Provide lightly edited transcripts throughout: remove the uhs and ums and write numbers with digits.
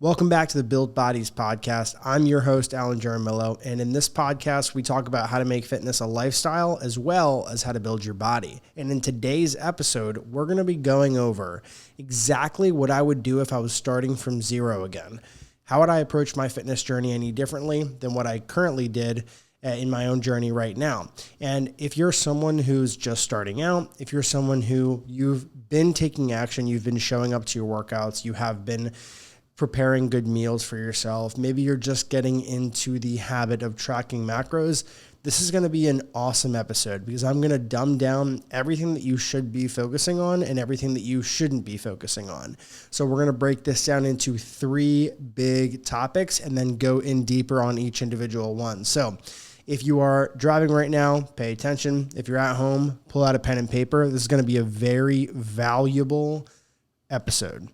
Welcome back to the Built Bodies podcast. I'm your host, Alan Jaramillo, and in this podcast, we talk about how to make fitness a lifestyle as well as how to build your body. And in today's episode, we're going to be going over exactly what I would do if I was starting from zero again. How would I approach my fitness journey any differently than what I currently did in my own journey right now? And if you're someone who's just starting out, if you're someone who you've been taking action, you've been showing up to your workouts, you have been preparing good meals for yourself, maybe you're just getting into the habit of tracking macros, this is going to be an awesome episode because I'm going to dumb down everything that you should be focusing on and everything that you shouldn't be focusing on. So we're going to break this down into 3 big topics and then go in deeper on each individual one. So if you are driving right now, pay attention. If you're at home, pull out a pen and paper. This is going to be a very valuable episode.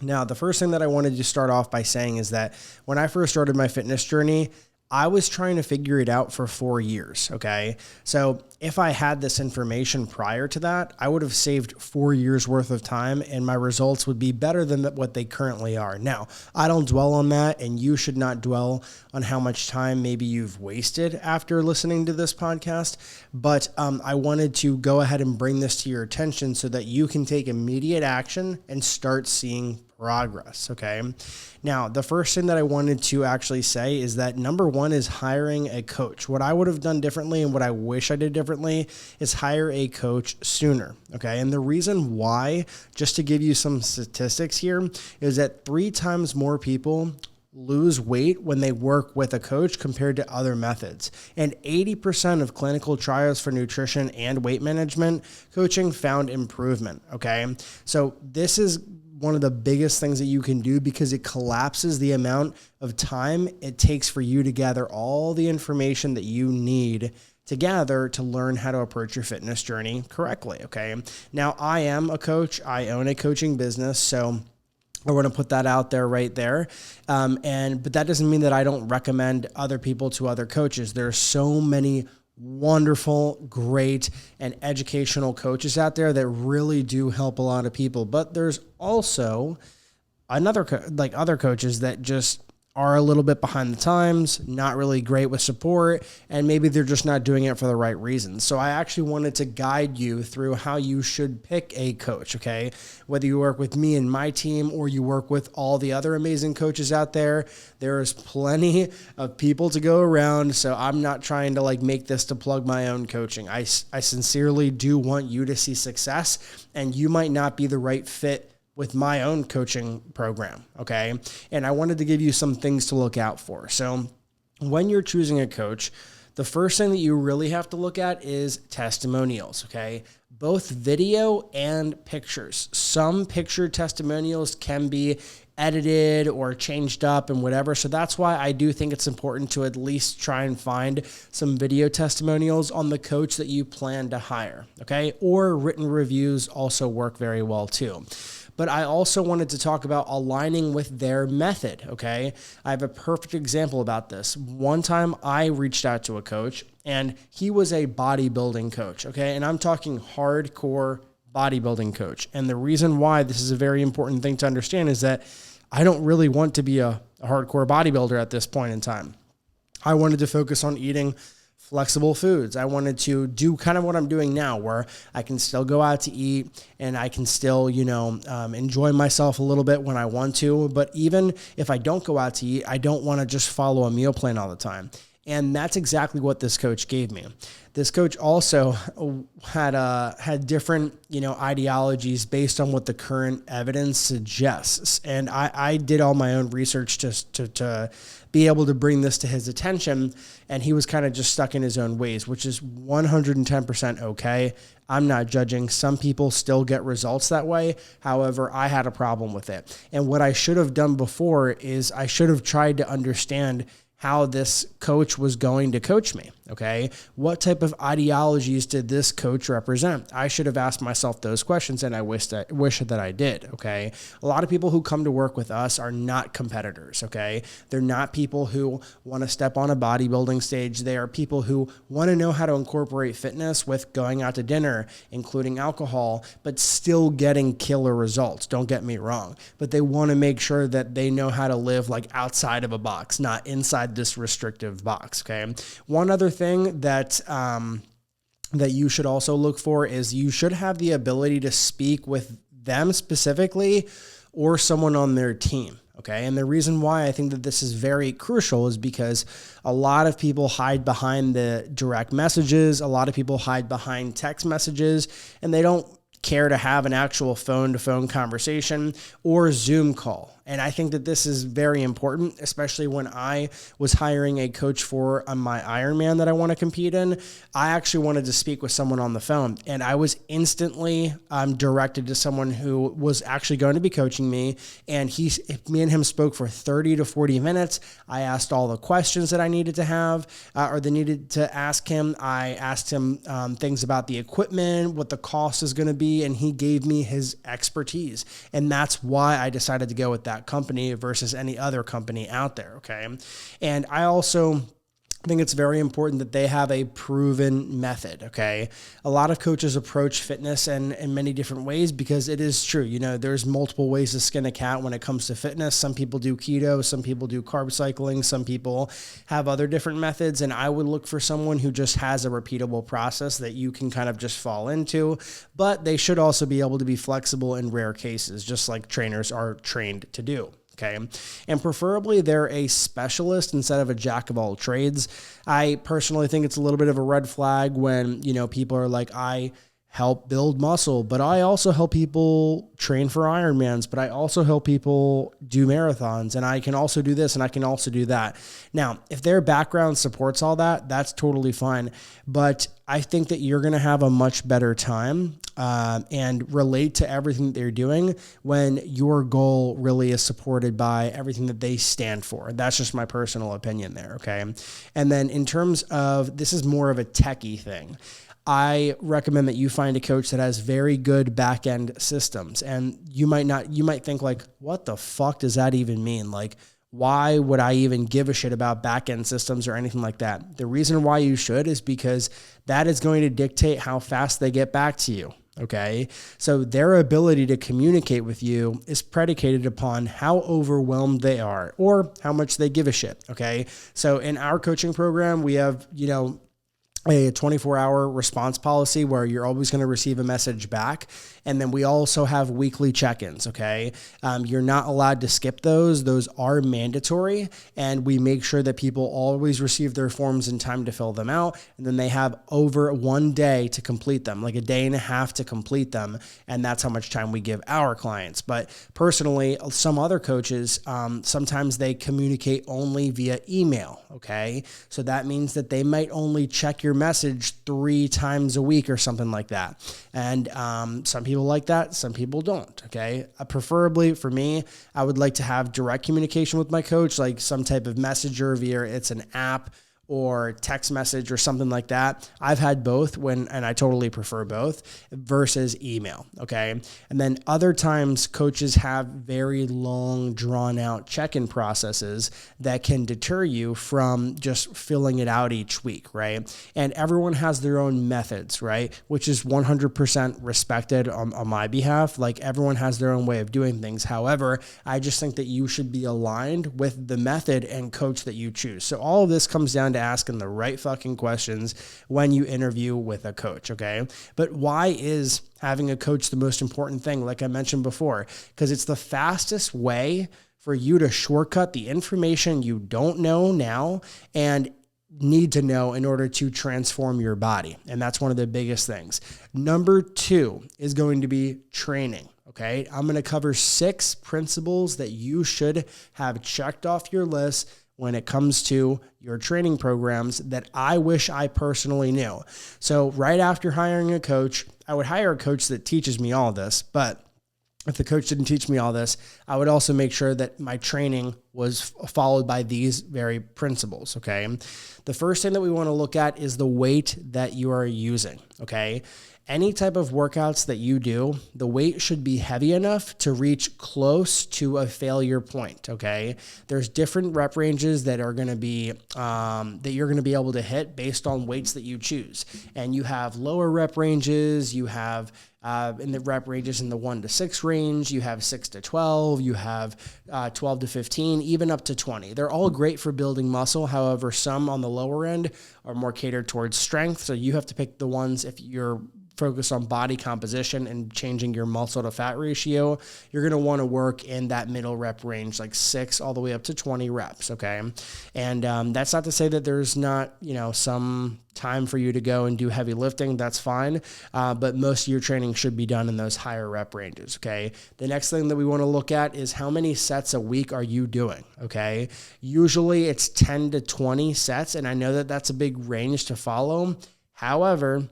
Now, the first thing that I wanted to start off by saying is that when I first started my fitness journey, I was trying to figure it out for 4 years, okay? So if I had this information prior to that, I would have saved 4 years worth of time and my results would be better than what they currently are. Now, I don't dwell on that, and you should not dwell on how much time maybe you've wasted after listening to this podcast, but I wanted to go ahead and bring this to your attention so that you can take immediate action and start seeing progress, okay? Now, the first thing that I wanted to actually say is that number one is hiring a coach. What I would have done differently and what I wish I did differently is hire a coach sooner, okay? And the reason why, just to give you some statistics here, is that 3 times more people lose weight when they work with a coach compared to other methods. And 80% of clinical trials for nutrition and weight management coaching found improvement, okay? So this is one of the biggest things that you can do because it collapses the amount of time it takes for you to gather all the information that you need to gather to learn how to approach your fitness journey correctly, okay? Now, I am a coach. I own a coaching business, so I want to put that out there right there. But that doesn't mean that I don't recommend other people to other coaches. There are so many wonderful, great, and educational coaches out there that really do help a lot of people. But there's also other coaches that just are a little bit behind the times, not really great with support, and maybe they're just not doing it for the right reasons. So I actually wanted to guide you through how you should pick a coach, okay? Whether you work with me and my team or you work with all the other amazing coaches out there, there is plenty of people to go around, so I'm not trying to make this to plug my own coaching. I sincerely do want you to see success, and you might not be the right fit with my own coaching program, okay? And I wanted to give you some things to look out for. So when you're choosing a coach, the first thing that you really have to look at is testimonials, okay? Both video and pictures. Some picture testimonials can be edited or changed up and whatever. So that's why I do think it's important to at least try and find some video testimonials on the coach that you plan to hire, okay? Or written reviews also work very well too. But I also wanted to talk about aligning with their method, okay? I have a perfect example about this. One time I reached out to a coach and he was a bodybuilding coach, okay? And I'm talking hardcore bodybuilding coach. And the reason why this is a very important thing to understand is that I don't really want to be a hardcore bodybuilder at this point in time. I wanted to focus on eating flexible foods. I wanted to do kind of what I'm doing now, where I can still go out to eat and I can still, enjoy myself a little bit when I want to. But even if I don't go out to eat, I don't want to just follow a meal plan all the time. And that's exactly what this coach gave me. This coach also had different, ideologies based on what the current evidence suggests. And I did all my own research just to be able to bring this to his attention. And he was kind of just stuck in his own ways, which is 110% okay. I'm not judging. Some people still get results that way. However, I had a problem with it. And what I should have done before is I should have tried to understand how this coach was going to coach me. Okay. What type of ideologies did this coach represent? I should have asked myself those questions, and I wish that I did. Okay. A lot of people who come to work with us are not competitors. Okay. They're not people who want to step on a bodybuilding stage. They are people who want to know how to incorporate fitness with going out to dinner, including alcohol, but still getting killer results. Don't get me wrong, but they want to make sure that they know how to live like outside of a box, not inside this restrictive box. Okay. One other thing that you should also look for is you should have the ability to speak with them specifically or someone on their team. Okay. And the reason why I think that this is very crucial is because a lot of people hide behind the direct messages. A lot of people hide behind text messages, and they don't care to have an actual phone-to-phone conversation or Zoom call. And I think that this is very important, especially when I was hiring a coach for my Ironman that I want to compete in. I actually wanted to speak with someone on the phone, and I was instantly directed to someone who was actually going to be coaching me. And me and him spoke for 30 to 40 minutes. I asked all the questions that I needed to have, or they needed to ask him. I asked him things about the equipment, what the cost is going to be, and he gave me his expertise. And that's why I decided to go with that company versus any other company out there. Okay. And I also think it's very important that they have a proven method. Okay. A lot of coaches approach fitness in many different ways because it is true. You know, there's multiple ways to skin a cat when it comes to fitness. Some people do keto, some people do carb cycling, some people have other different methods. And I would look for someone who just has a repeatable process that you can kind of just fall into, but they should also be able to be flexible in rare cases, just like trainers are trained to do. Okay. And preferably they're a specialist instead of a jack of all trades. I personally think it's a little bit of a red flag when, you know, people are like, I help build muscle, but I also help people train for Ironmans, but I also help people do marathons, and I can also do this and I can also do that. Now, if their background supports all that, that's totally fine. But I think that you're going to have a much better time and relate to everything that they're doing when your goal really is supported by everything that they stand for. That's just my personal opinion there. Okay. And then in terms of, this is more of a techie thing. I recommend that you find a coach that has very good back-end systems. And you might think like, what the fuck does that even mean? Like, why would I even give a shit about back-end systems or anything like that? The reason why you should is because that is going to dictate how fast they get back to you. Okay. So their ability to communicate with you is predicated upon how overwhelmed they are or how much they give a shit. Okay. So in our coaching program, we have, a 24-hour response policy where you're always going to receive a message back. And then we also have weekly check-ins, okay? You're not allowed to skip those. Those are mandatory. And we make sure that people always receive their forms in time to fill them out. And then they have over 1 day to complete them, like a day and a half to complete them. And that's how much time we give our clients. But personally, some other coaches, sometimes they communicate only via email, okay? So that means that they might only check your message 3 times a week or something like that. And some people like that, some people don't. Okay. Preferably for me, I would like to have direct communication with my coach, like some type of messenger via it's an app or text message or something like that. I've had both and I totally prefer both versus email. Okay. And then other times coaches have very long drawn out check-in processes that can deter you from just filling it out each week. Right. And everyone has their own methods, right? Which is 100% respected on my behalf. Like everyone has their own way of doing things. However, I just think that you should be aligned with the method and coach that you choose. So all of this comes down to asking the right fucking questions when you interview with a coach, okay? But why is having a coach the most important thing, like I mentioned before? Because it's the fastest way for you to shortcut the information you don't know now and need to know in order to transform your body. And that's one of the biggest things. Number 2 is going to be training. Okay. I'm going to cover 6 principles that you should have checked off your list when it comes to your training programs that I wish I personally knew. So right after hiring a coach, I would hire a coach that teaches me all this, but if the coach didn't teach me all this, I would also make sure that my training was followed by these very principles, okay? The first thing that we want to look at is the weight that you are using, okay? Any type of workouts that you do, the weight should be heavy enough to reach close to a failure point, okay? There's different rep ranges that are going to be, that you're going to be able to hit based on weights that you choose. And you have lower rep ranges, you have in the rep ranges in the 1 to 6 range, you have 6 to 12, you have 12 to 15, even up to 20. They're all great for building muscle. However, some on the lower end are more catered towards strength. So you have to pick the ones if you're focused on body composition and changing your muscle to fat ratio, you're going to want to work in that middle rep range, like 6 all the way up to 20 reps. Okay. And that's not to say that there's not, some time for you to go and do heavy lifting. That's fine. But most of your training should be done in those higher rep ranges. Okay. The next thing that we want to look at is how many sets a week are you doing? Okay. Usually it's 10 to 20 sets. And I know that that's a big range to follow. However,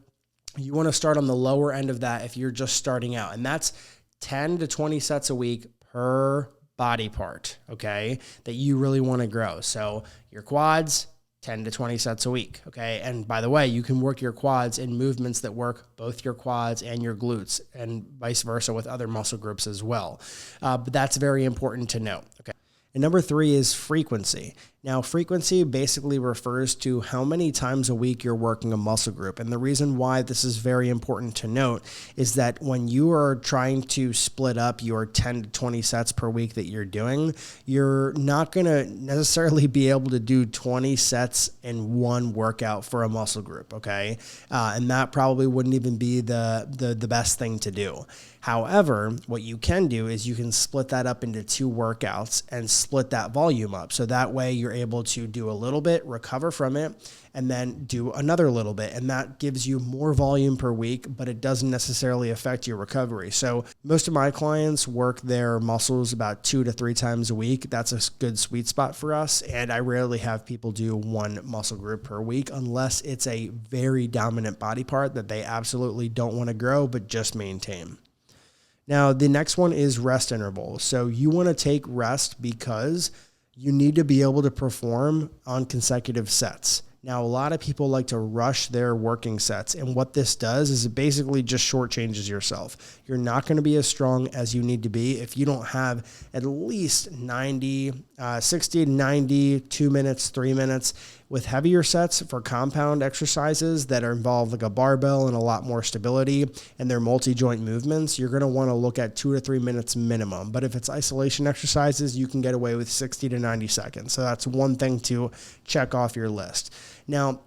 you want to start on the lower end of that if you're just starting out. And that's 10 to 20 sets a week per body part, okay, that you really want to grow. So your quads, 10 to 20 sets a week, okay? And by the way, you can work your quads in movements that work both your quads and your glutes, and vice versa with other muscle groups as well. But that's very important to note, okay? And number 3 is frequency. Now, frequency basically refers to how many times a week you're working a muscle group. And the reason why this is very important to note is that when you are trying to split up your 10 to 20 sets per week that you're doing, you're not going to necessarily be able to do 20 sets in one workout for a muscle group, okay? And that probably wouldn't even be the best thing to do. However, what you can do is you can split that up into 2 workouts and split that volume up. So that way you're able to do a little bit, recover from it, and then do another little bit. And that gives you more volume per week, but it doesn't necessarily affect your recovery. So most of my clients work their muscles about 2 to 3 times a week. That's a good sweet spot for us. And I rarely have people do one muscle group per week unless it's a very dominant body part that they absolutely don't want to grow, but just maintain. Now, the next one is rest intervals. So you want to take rest because you need to be able to perform on consecutive sets. Now, a lot of people like to rush their working sets, and what this does is it basically just shortchanges yourself. You're not going to be as strong as you need to be if you don't have at least 60 to 90, 2 minutes, 3 minutes. With heavier sets for compound exercises that are involved like a barbell and a lot more stability, and they're multi-joint movements, you're going to want to look at 2 to 3 minutes minimum. But if it's isolation exercises, you can get away with 60 to 90 seconds. So that's one thing to check off your list. Now,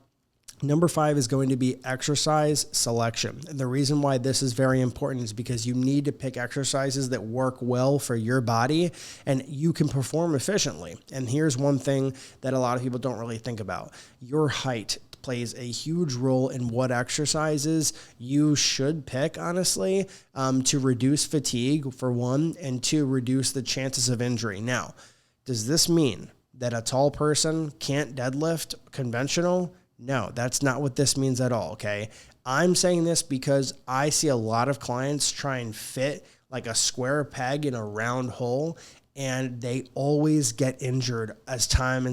number 5 is going to be exercise selection. And the reason why this is very important is because you need to pick exercises that work well for your body and you can perform efficiently. And here's one thing that a lot of people don't really think about. Your height plays a huge role in what exercises you should pick, honestly, to reduce fatigue, for one, and to reduce the chances of injury. Now, does this mean that a tall person can't deadlift conventional? No, that's not what this means at all, okay? I'm saying this because I see a lot of clients try and fit like a square peg in a round hole, and they always get injured as time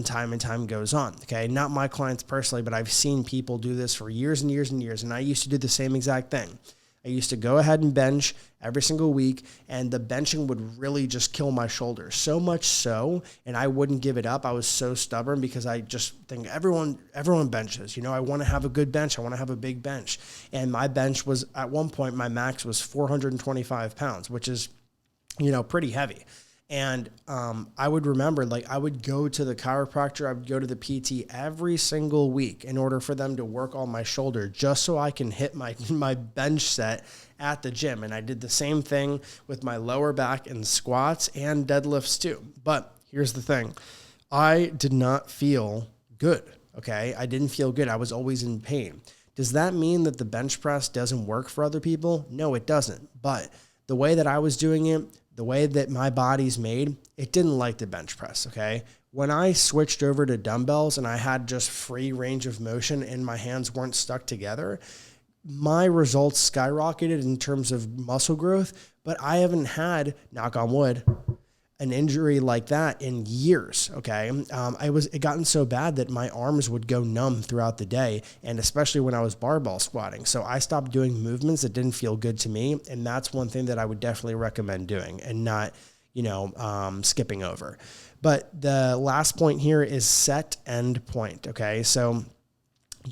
goes on, okay? Not my clients personally, but I've seen people do this for years and years and years, and I used to do the same exact thing. I used to go ahead and bench every single week, and the benching would really just kill my shoulders. So much so, and I wouldn't give it up. I was so stubborn because I just think everyone benches. I want to have a good bench. I want to have a big bench. And my bench was, at one point, my max was 425 pounds, which is, pretty heavy. And I would remember, I would go to the chiropractor, I would go to the PT every single week in order for them to work on my shoulder, just so I can hit my bench set at the gym. And I did the same thing with my lower back and squats and deadlifts too. But here's the thing. I did not feel good, okay? I didn't feel good. I was always in pain. Does that mean that the bench press doesn't work for other people? No, it doesn't. But the way that I was doing it, the way that my body's made, it didn't like the bench press, okay? When I switched over to dumbbells and I had just free range of motion and my hands weren't stuck together, my results skyrocketed in terms of muscle growth, but I haven't had, knock on wood, an injury like that in years. Okay. It gotten so bad that my arms would go numb throughout the day. And especially when I was barbell squatting. So I stopped doing movements that didn't feel good to me. And that's one thing that I would definitely recommend doing and not, skipping over. But the last point here is set end point. Okay. So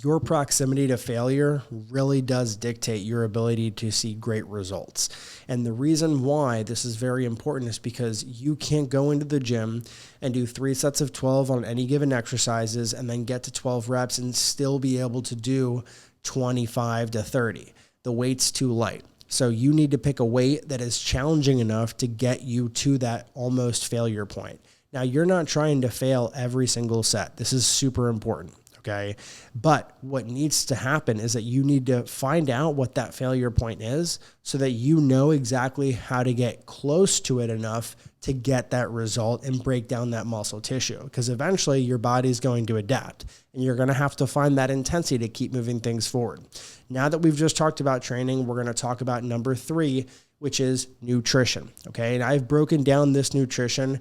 your proximity to failure really does dictate your ability to see great results. And the reason why this is very important is because you can't go into the gym and do 3 sets of 12 on any given exercises and then get to 12 reps and still be able to do 25 to 30. The weight's too light. So you need to pick a weight that is challenging enough to get you to that almost failure point. Now, you're not trying to fail every single set. This is super important. Okay. But what needs to happen is that you need to find out what that failure point is so that you know exactly how to get close to it enough to get that result and break down that muscle tissue. Because eventually your body's going to adapt and you're going to have to find that intensity to keep moving things forward. Now that we've just talked about training, we're going to talk about number 3, which is nutrition. Okay. And I've broken down this nutrition,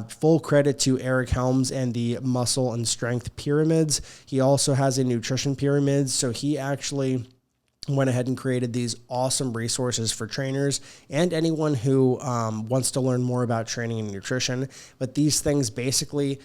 full credit to Eric Helms and the muscle and strength pyramids. He also has a nutrition pyramid. So he actually went ahead and created these awesome resources for trainers and anyone who wants to learn more about training and nutrition. But these things basically,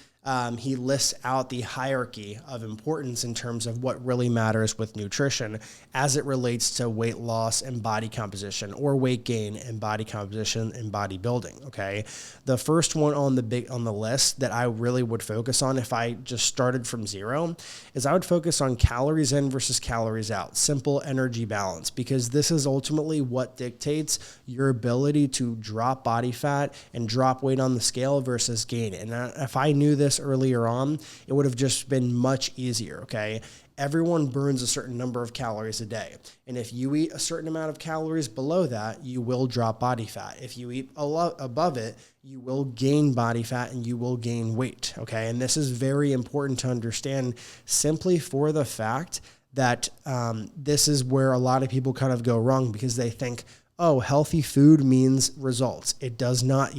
he lists out the hierarchy of importance in terms of what really matters with nutrition as it relates to weight loss and body composition, or weight gain and body composition and bodybuilding. Okay. The first one on the list that I really would focus on if I just started from zero is I would focus on calories in versus calories out, simple energy balance, because this is ultimately what dictates your ability to drop body fat and drop weight on the scale versus gain. And if I knew this earlier on, it would have just been much easier. Okay. Everyone burns a certain number of calories a day. And if you eat a certain amount of calories below that, you will drop body fat. If you eat above it, you will gain body fat and you will gain weight. Okay. And this is very important to understand, simply for the fact that this is where a lot of people kind of go wrong, because they think, oh, healthy food means results. It does not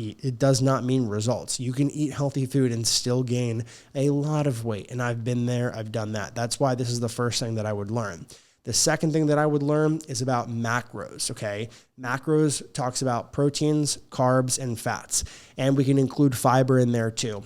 mean results. You can eat healthy food and still gain a lot of weight. And I've been there, I've done that. That's why this is the first thing that I would learn. The second thing that I would learn is about macros, okay? Macros talks about proteins, carbs, and fats. And we can include fiber in there too.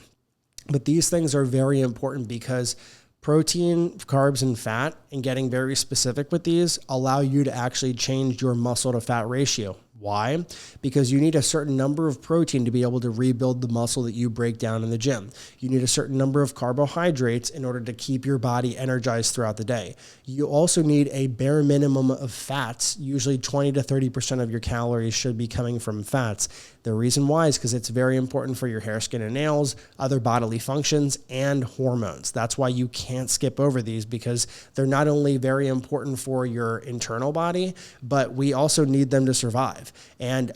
But these things are very important because protein, carbs, and fat, and getting very specific with these, allow you to actually change your muscle to fat ratio. Why? Because you need a certain number of protein to be able to rebuild the muscle that you break down in the gym. You need a certain number of carbohydrates in order to keep your body energized throughout the day. You also need a bare minimum of fats. Usually 20 to 30% of your calories should be coming from fats. The reason why is because it's very important for your hair, skin, and nails, other bodily functions, and hormones. That's why you can't skip over these, because they're not only very important for your internal body, but we also need them to survive. And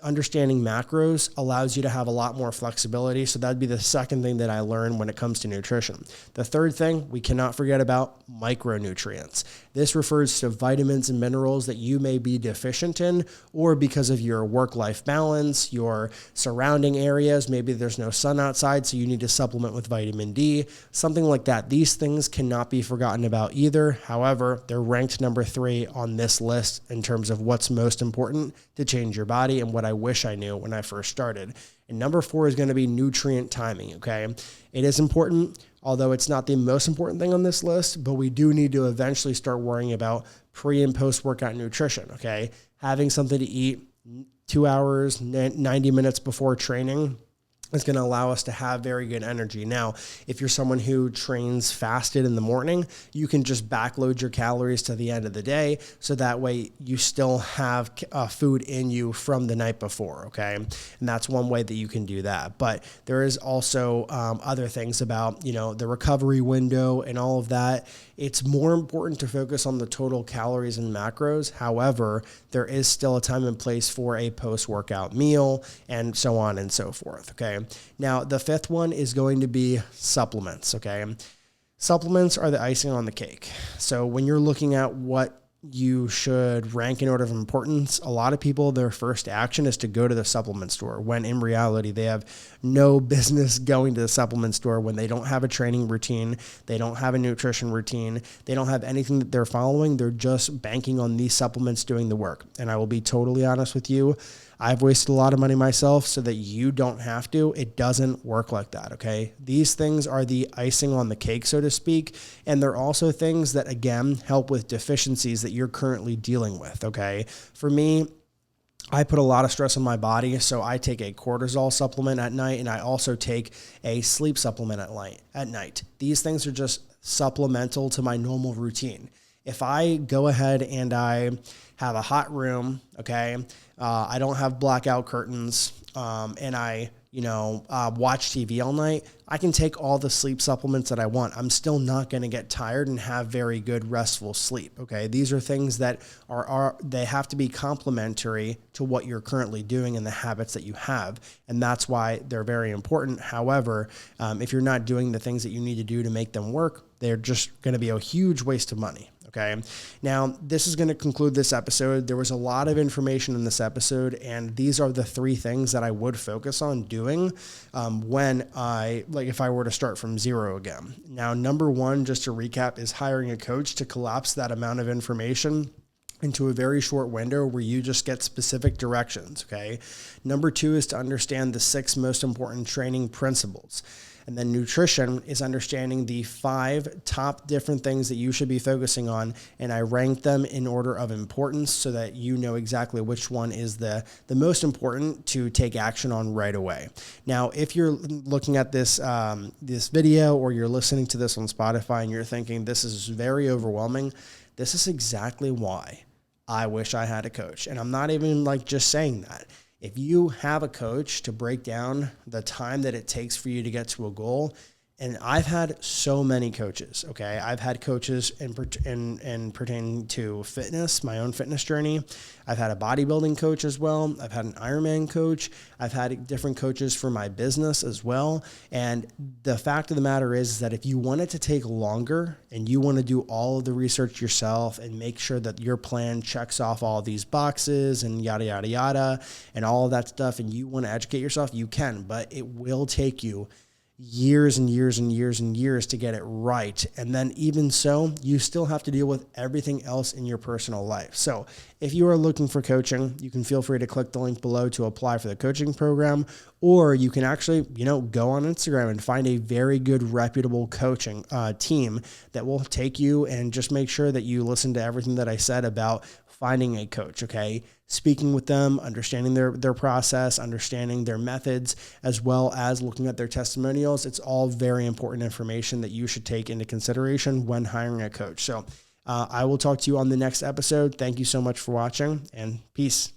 understanding macros allows you to have a lot more flexibility. So that'd be the second thing that I learned when it comes to nutrition. The third thing, we cannot forget about micronutrients. This refers to vitamins and minerals that you may be deficient in, or because of your work-life balance, your surrounding areas, maybe there's no sun outside, so you need to supplement with vitamin D, something like that. These things cannot be forgotten about either. However, they're ranked number 3 on this list in terms of what's most important to change your body and what I wish I knew when I first started. And number 4 is going to be nutrient timing, okay? It is important, although it's not the most important thing on this list, but we do need to eventually start worrying about pre- and post-workout nutrition, okay? Having something to eat 2 hours, 90 minutes before training is going to allow us to have very good energy. Now, if you're someone who trains fasted in the morning, you can just backload your calories to the end of the day. So that way you still have food in you from the night before. Okay. And that's one way that you can do that. But there is also other things about, the recovery window and all of that. It's more important to focus on the total calories and macros. However, there is still a time and place for a post-workout meal and so on and so forth. Okay. Now, the 5th one is going to be supplements. Okay. Supplements are the icing on the cake. So when you're looking at what you should rank in order of importance. A lot of people, their first action is to go to the supplement store, when in reality, they have no business going to the supplement store when they don't have a training routine, they don't have a nutrition routine, they don't have anything that they're following. They're just banking on these supplements doing the work. And I will be totally honest with you, I've wasted a lot of money myself so that you don't have to. It doesn't work like that, okay? These things are the icing on the cake, so to speak, and they're also things that, again, help with deficiencies that you're currently dealing with, okay? For me, I put a lot of stress on my body, so I take a cortisol supplement at night, and I also take a sleep supplement at night. These things are just supplemental to my normal routine. If I go ahead and I have a hot room, okay, I don't have blackout curtains, and I, watch TV all night, I can take all the sleep supplements that I want. I'm still not going to get tired and have very good restful sleep. Okay. These are things that they have to be complementary to what you're currently doing and the habits that you have. And that's why they're very important. However, if you're not doing the things that you need to do to make them work, they're just going to be a huge waste of money. Okay. Now, this is going to conclude this episode. There was a lot of information in this episode, and these are the 3 things that I would focus on doing if I were to start from zero again. Now, number 1, just to recap, is hiring a coach to collapse that amount of information into a very short window where you just get specific directions, okay? Number 2 is to understand the 6 most important training principles. And then nutrition is understanding the 5 top different things that you should be focusing on. And I rank them in order of importance so that you know exactly which one is the most important to take action on right away. Now, if you're looking at this video, or you're listening to this on Spotify and you're thinking this is very overwhelming, this is exactly why I wish I had a coach. And I'm not even just saying that. If you have a coach to break down the time that it takes for you to get to a goal, and I've had so many coaches, okay? I've had coaches in pertaining to fitness, my own fitness journey. I've had a bodybuilding coach as well. I've had an Ironman coach. I've had different coaches for my business as well. And the fact of the matter is that if you want it to take longer and you want to do all of the research yourself and make sure that your plan checks off all these boxes and yada, yada, yada, and all of that stuff, and you want to educate yourself, you can, but it will take you years and years and years and years to get it right. And then even so, you still have to deal with everything else in your personal life. So if you are looking for coaching, you can feel free to click the link below to apply for the coaching program, or you can actually, go on Instagram and find a very good, reputable coaching team that will take you and just make sure that you listen to everything that I said about finding a coach, okay? Speaking with them, understanding their process, understanding their methods, as well as looking at their testimonials. It's all very important information that you should take into consideration when hiring a coach. So I will talk to you on the next episode. Thank you so much for watching, and peace.